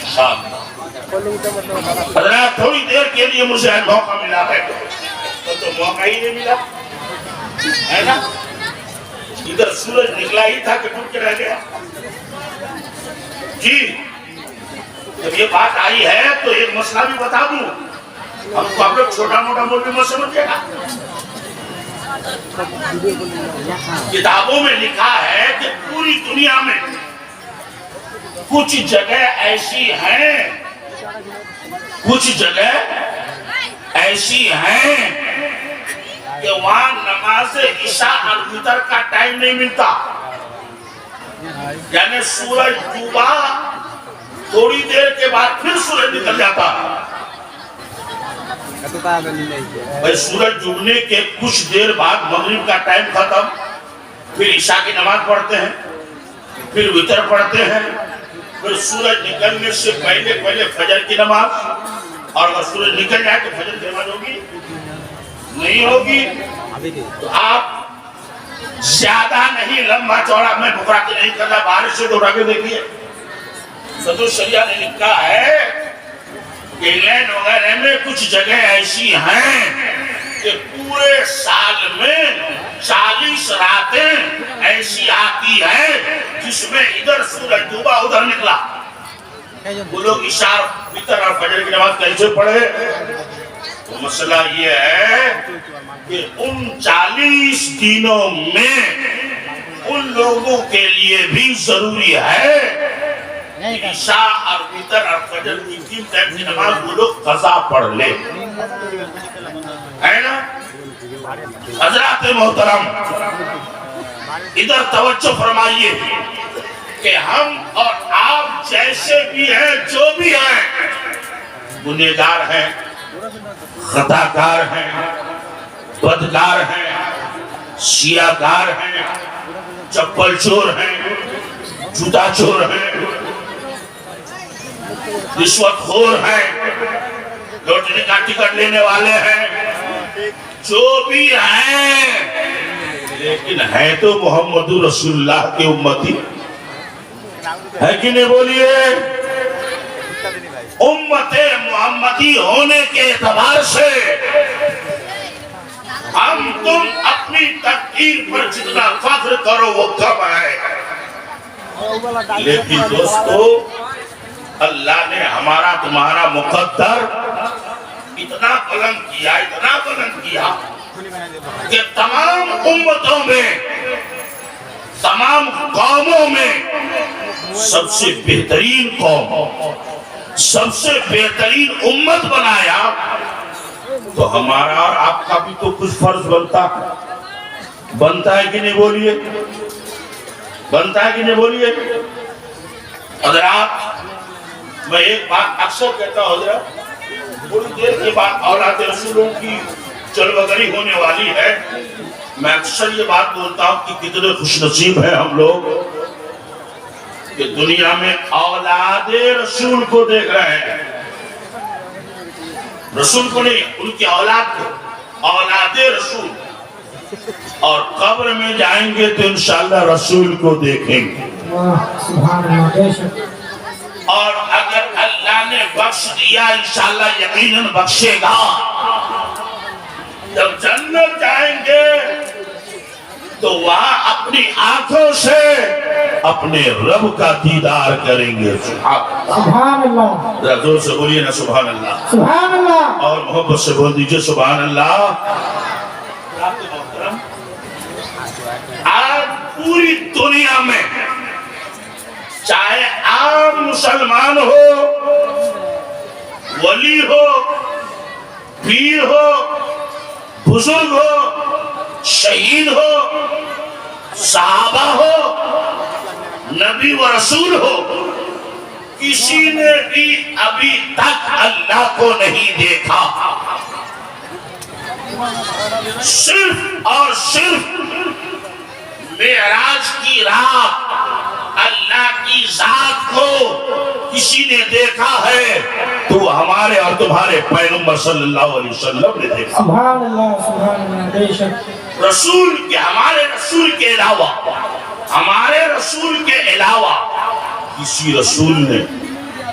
انشاءاللہ۔ حضرات تھوڑی دیر کے لیے مجھے موقع ملا ہے تو موقع ہی نہیں ملا ہے نا، ادھر سورج نکلا ہی تھا کہ ڈوب کے رہ گیا۔ جی جب یہ بات آئی ہے تو ایک مسئلہ بھی بتا دوں، ہم کو آپ لوگ چھوٹا موٹا مولوی مت سمجھے گا۔ کتابوں میں لکھا ہے کہ پوری دنیا میں کچھ جگہ ایسی ہیں، کچھ جگہ ایسی ہیں کہ وہاں نماز عشاء اور وتر کا ٹائم نہیں ملتا، یعنی سورج ڈوبا تھوڑی دیر کے بعد پھر سورج نکل جاتا۔ بھائی سورج ڈوبنے کے کچھ دیر بعد مغرب کا ٹائم ختم، پھر عشاء کی نماز پڑھتے ہیں، پھر وتر پڑھتے ہیں، پھر سورج نکلنے سے پہلے فجر کی نماز، اور اگر سورج نکل جائے تو فجر کی نماز ہوگی نہیں ہوگی۔ تو آپ زیادہ نہیں لمبا چوڑا میں بکراتی نہیں کرنا، بارش سے دوڑا کے دیکھیے، صدر شریعہ نے لکھا ہے کہ انگلینڈ وغیرہ میں کچھ جگہ ایسی ہیں کہ پورے سال میں 40 راتیں ایسی آتی ہیں جس میں ادھر سورج ڈوبا ادھر نکلا۔ وہ لوگ عشاء وتر اور فجر کی نماز کیسے پڑھے؟ تو مسئلہ یہ ہے کہ ان 40 دنوں میں ان لوگوں کے لیے بھی ضروری ہے عشاء اور وتر اور فجر کی 3 ٹائم کی نماز وہ لوگ قضا پڑھ لے، ہے نا؟ حضرات محترم ادھر توجہ فرمائیے کہ ہم اور آپ جیسے بھی ہیں، جو بھی ہیں، گنہگار ہیں، خطاکار ہیں، بدکار ہیں، سیاہکار ہیں، چپل چور ہیں، جوتا چور ہیں، رشوت خور ہیں، لوٹنے کا ٹکٹ لینے والے ہیں، جو بھی ہیں، لیکن ہے تو محمد رسول اللہ کے امتی، ہے کہ نہیں بولیے؟ امت محمدی ہونے کے اعتبار سے ہم تم اپنی تقدیر پر جتنا فخر کرو وہ کم ہے، لیکن دوستو اللہ نے ہمارا تمہارا مقدر اتنا بلند کیا کہ تمام امتوں میں، تمام قوموں میں سب سے بہترین قوم، سب سے بہترین امت بنایا۔ تو ہمارا اور آپ کا بھی تو کچھ فرض بنتا ہے کہ نہیں بولیے؟ بنتا ہے کہ نہیں بولیے؟ حضرات میں ایک بات اکثر کہتا ہوں، حضرت تھوڑی دیر کے بعد اولاد رسولوں کی جلوگری ہونے والی ہے، میں اکثر یہ بات بولتا ہوں کہ کتنے خوش نصیب ہیں ہم لوگ کہ دنیا میں اولاد رسول کو دیکھ رہے ہیں، رسول کو نہیں، ان کی اولاد کو، اولاد رسول، اور قبر میں جائیں گے تو انشاءاللہ رسول کو دیکھیں گے، اور اگر اللہ نے بخش دیا انشاءاللہ یقیناً بخشے گا، جب جنت جائیں گے تو وہاں اپنی آنکھوں سے اپنے رب کا دیدار کریں گے۔ سبحان اللہ، ذرا زور سے بولیے نا سبحان اللہ، سبحان اللہ، اور محبت سے بول دیجئے سبحان اللہ۔ آج پوری دنیا میں چاہے عام مسلمان ہو، ولی ہو، پیر ہو، بزرگ ہو، شہید ہو، صحابہ ہو، نبی و رسول ہو، کسی نے بھی ابھی تک اللہ کو نہیں دیکھا، صرف اور صرف معراج کی رات اللہ کی ذات کو کسی نے دیکھا ہے تو ہمارے اور تمہارے پیغمبر صلی اللہ علیہ وسلم نے دیکھا۔ سبحان اللہ، سبحان اللہ، بے شک رسول کے، ہمارے رسول کے علاوہ، ہمارے رسول کے علاوہ کسی رسول نے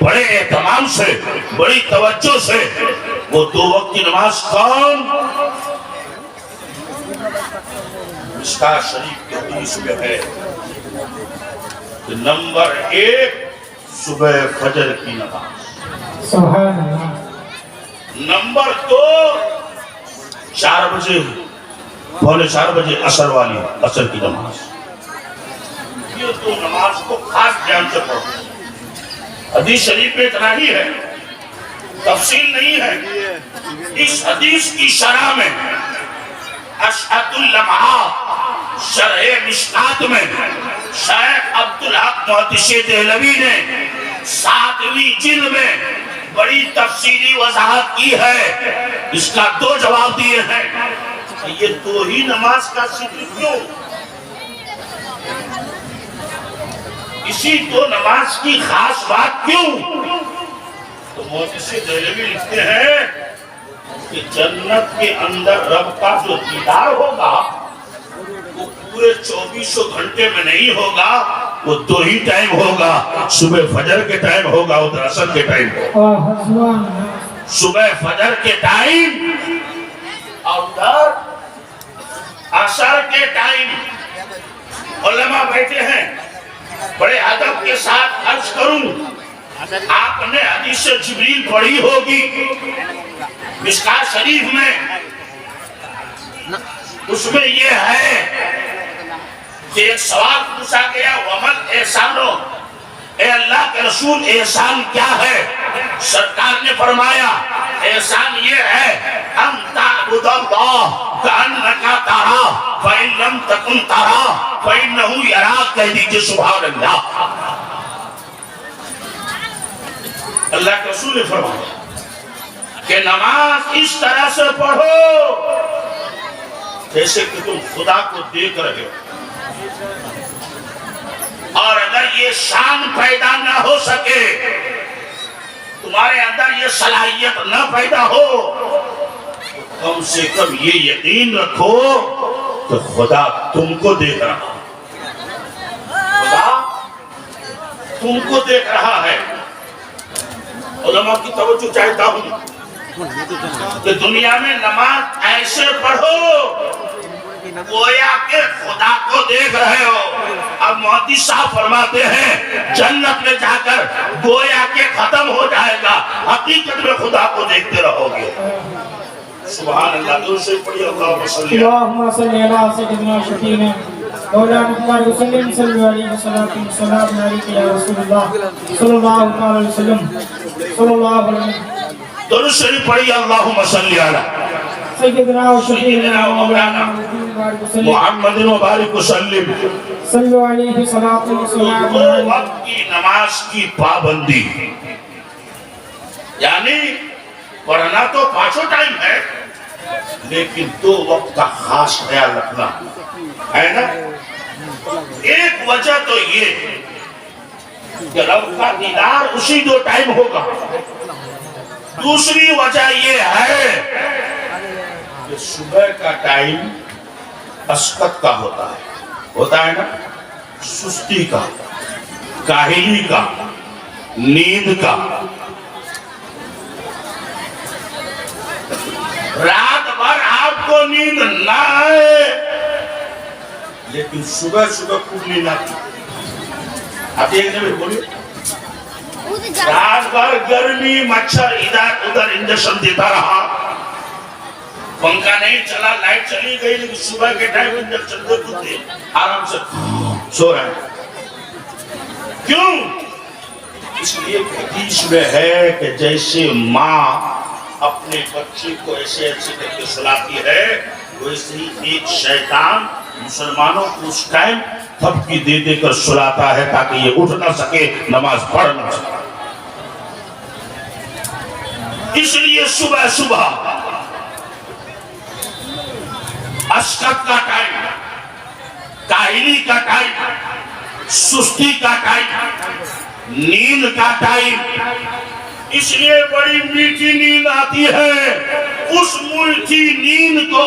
بڑے اہتمام سے بڑی توجہ سے وہ 2 وقت کی نماز کون؟ مشکاہ شریف کی حدیث میں ہے کہ نمبر 1 صبح فجر کی نماز، سبحان اللہ، نمبر 2 4 بجے پونے 4 بجے عصر والی عصر کی نماز۔ یہ 2 نماز کو خاص دھیان سے پڑھو۔ حدیث شریف میں اتنا ہی ہے، تفصیل نہیں ہے۔ اس حدیث کی شرح میں اشعت اللمعات شرح مشکات میں شیخ عبدالحق محدث دہلوی نے 7ویں جلد میں بڑی تفصیلی وضاحت کی ہے۔ اس کا 2 جواب دیے ہیں کہ یہ 2 ہی نماز کا ذکر کیوں؟ اسی 2 نماز کی خاص بات کیوں؟ تو محدث دہلوی لکھتے ہیں کہ جنت کے اندر رب کا جو دیدار ہوگا وہ پورے 24 گھنٹے میں نہیں ہوگا، وہ 2 ہی ٹائم ہوگا۔ صبح فجر کے ٹائم ہوگا، ادھر عصر کے ٹائم ہوگا۔ صبح فجر کے ٹائم اور ادھر عصر کے ٹائم۔ علماء بیٹھے ہیں، بڑے ادب کے ساتھ عرض کروں، آپ نے حدیث جبریل پڑھی ہوگی مشکاہ شریف میں، اس میں یہ ہے کہ ایک سوال پوچھا گیا ومن احسانو، اے اللہ کے رسول احسان کیا ہے؟ سرکار نے فرمایا احسان یہ ہے ان تعبد اللہ کأنک تراه فإن لم تکن تراه فإنه یراک۔ کہہ دیجئے سبحان اللہ۔ اللہ کے رسول نے فرمایا کہ نماز اس طرح سے پڑھو جیسے کہ تم خدا کو دیکھ رہے ہو، اور اگر یہ شان پیدا نہ ہو سکے، تمہارے اندر یہ صلاحیت نہ پیدا ہو، تو کم سے کم یہ یقین رکھو کہ خدا تم کو دیکھ رہا ہے، خدا تم کو دیکھ رہا ہے۔ علماء کی توجہ چاہتا ہوں کہ دنیا میں نماز ایسے پڑھو گویا کہ خدا کو دیکھ رہے ہو۔ اب محدث صاحب فرماتے ہیں جنت میں جا کر گویا کہ ختم ہو جائے گا، حقیقت میں خدا کو دیکھتے رہو گے۔ سبحان اللہ۔ دور سے پڑھی اللہم صلی اللہم صلی اللہ سیدنا شفیعنا مولانا مختار وسلم صلی اللہ علیہ وسلم علیکہ یا رسول اللہ صلی اللہ علیہ وسلم صلی اللہ علیہ وسلم۔ دور سے پڑھی اللہم صلی اللہ سیدنا و شفیعنا مولانا محمد مبارک وسلم صلی اللہ علیہ وسلم۔ 2 وقت کی نماز کی پابندی، یعنی پڑھنا تو 5 ٹائم ہے لیکن 2 وقت کا خاص خیال رکھنا ہے نا۔ ایک وجہ تو یہ کہ رب کا دیدار اسی 2 ٹائم ہوگا، دوسری وجہ یہ ہے کہ صبح کا ٹائم اسقط کا ہوتا ہے نا، سستی کا، کاہلی کا، نیند کا۔ رات بھر آپ کو نیند نہ آئے لیکن صبح خوب نیند آتی۔ آپ دیکھنے میں بولیے رات بھر گرمی، مچھر ادھر ادھر انجیکشن دیتا رہا، پنکھا نہیں چلا، لائٹ چلی گئی، لیکن صبح کے ٹائم انجیکشن دیتے آرام سے سو رہے ہیں۔ کیوں؟ اس لیے حدیث میں ہے کہ جیسے ماں اپنے بچے کو ایسے کر کے سلاتی ہے، ویسے ہی ایک شیطان مسلمانوں کو اس ٹائم تھپکی دے دے کر سلاتا ہے تاکہ یہ اٹھ نہ سکے، نماز پڑھ نہ سکے۔ اس لیے صبح اسقط کا ٹائم، کاہلی کا ٹائم، سستی کا ٹائم، نیند کا ٹائم، اس لیے بڑی میٹھی نیند آتی ہے۔ اس میٹھی نیند کو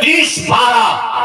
30-12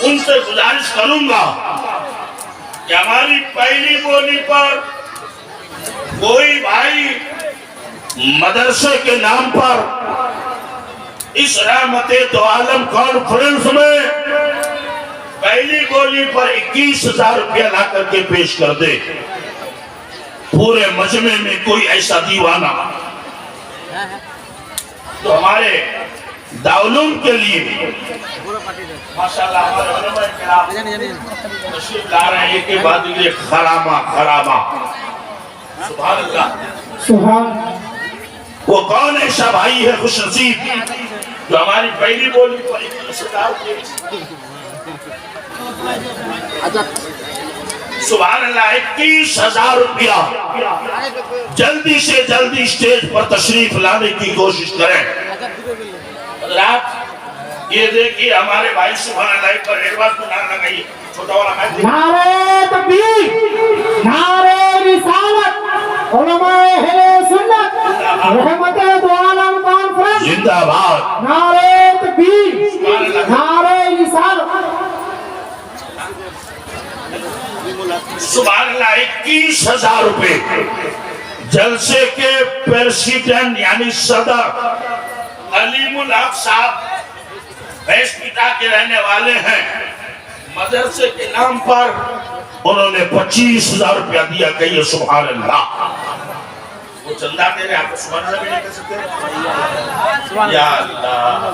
ان سے گزارش کروں گا کہ ہماری پہلی بولی پر کوئی بھائی مدرسے کے نام پر اس رحمت دو عالم کانفرنس میں پہلی بولی پر 21,000 روپیہ لا کر کے پیش کر دے. پورے مجمع میں کوئی ایسا دیوانہ تو ہمارے دارالعلوم کے لیے ماشاءاللہ ہمارے علماء کرام تشریف لا رہے ہیں کہ بعد یہ خرامہ سبحان اللہ. سبحان وہ کون ایسا بھائی ہے خوش نصیب جو ہماری پہلی بولی پر 21,000 سبحان اللہ 21,000 روپیہ جلدی سے جلدی اسٹیج پر تشریف لانے کی کوشش کریں. حضرات یہ دیکھیے ہمارے بھائی سبحان اللہ پر ایرواز کو نعرہ لگائیے. چھوٹا والا میں نعرہ تکبیر، نعرہ رسالت، علماء اہل سنت، رحمت دو عالم کانفرنس زندہ باد. نعرہ تکبیر، نعرہ رسالت. سبحان اللہ 21,000 روپے جلسے کے پریزیڈنٹ یعنی صدر علیم الحق صاحب بیس پیٹا کے رہنے والے ہیں. مدرسے کے نام پر انہوں نے 25,000 روپیہ دیا. کہیے سبحان اللہ. وہ چندہ دے رہے آپ کو سبحان اللہ بھی نہیں کہہ سکتے. یا اللہ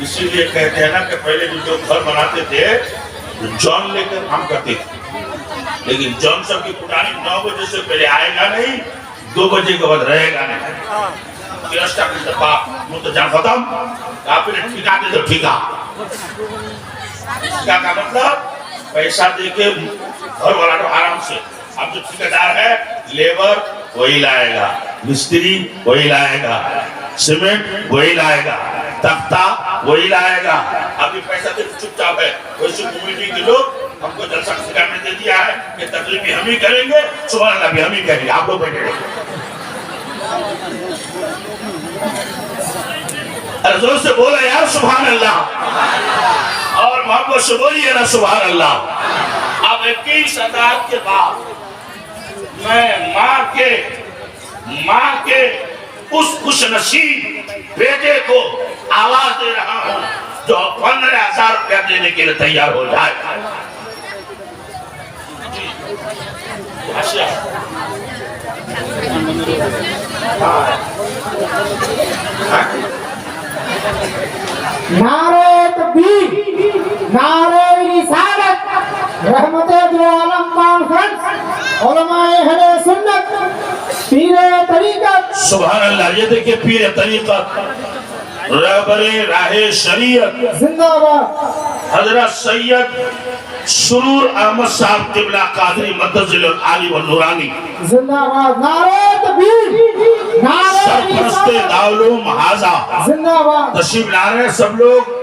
اسی لیے کہتے ہیں نا کہ پہلے جو گھر بناتے تھے جون لے کر ہم کرتے تھے لیکن جون سب کی پرانی 9 بجے سے پہلے آئے گا نہیں 2 بجے کے بعد رہے گا نہیں. کرسٹا کی دفعہ تو جان ختم آپ نے ٹھیکا دے تو ٹھیکا. ٹھیکا کا مطلب پیسہ دے کے گھر والا تو آرام سے. اب جو ٹھیکیدار ہے لیبر وہی لائے گا, مستری وہی لائے گا, سیمنٹ وہی لائے گا, تختہ وہی لائے گا. ابھی پیسہ دے چپ چاپ ہے. ویسے کمیٹی کے لوگ ہم کو جلسہ سکھانے دے دیا ہے کہ تقریب بھی ہم ہی کریں گے, سبحان اللہ بھی ہم ہی کریں گے, آپ لوگ بیٹھے رہے. ارزور سے بولا یار سبحان اللہ, اور محبت سے بولیے نا سبحان اللہ. اب 21,000 کے بعد میں ماں کے اس خوش نصیب بیٹے کو آواز دے رہا ہوں جو 15,000 روپیہ دینے کے لیے تیار ہو جائے. نعرہ تکبیر, نعرہ رسالت, رحمت دو عالم کانفرنس, علماء اہل سنت, پیر طریقت. سبحان اللہ. یہ دیکھیں پیر طریقت رہبر راہ شریعت زندہ باد حضرت سید سرور احمد صاحب قبلہ قادری مدظل العالی والنورانی, زندہ باد. نعرہ تکبیر, نعرہ سرپرست رسالت, دارالعلوم حاضہ زندہ باد. تشریف لا رہے ہیں سب لوگ.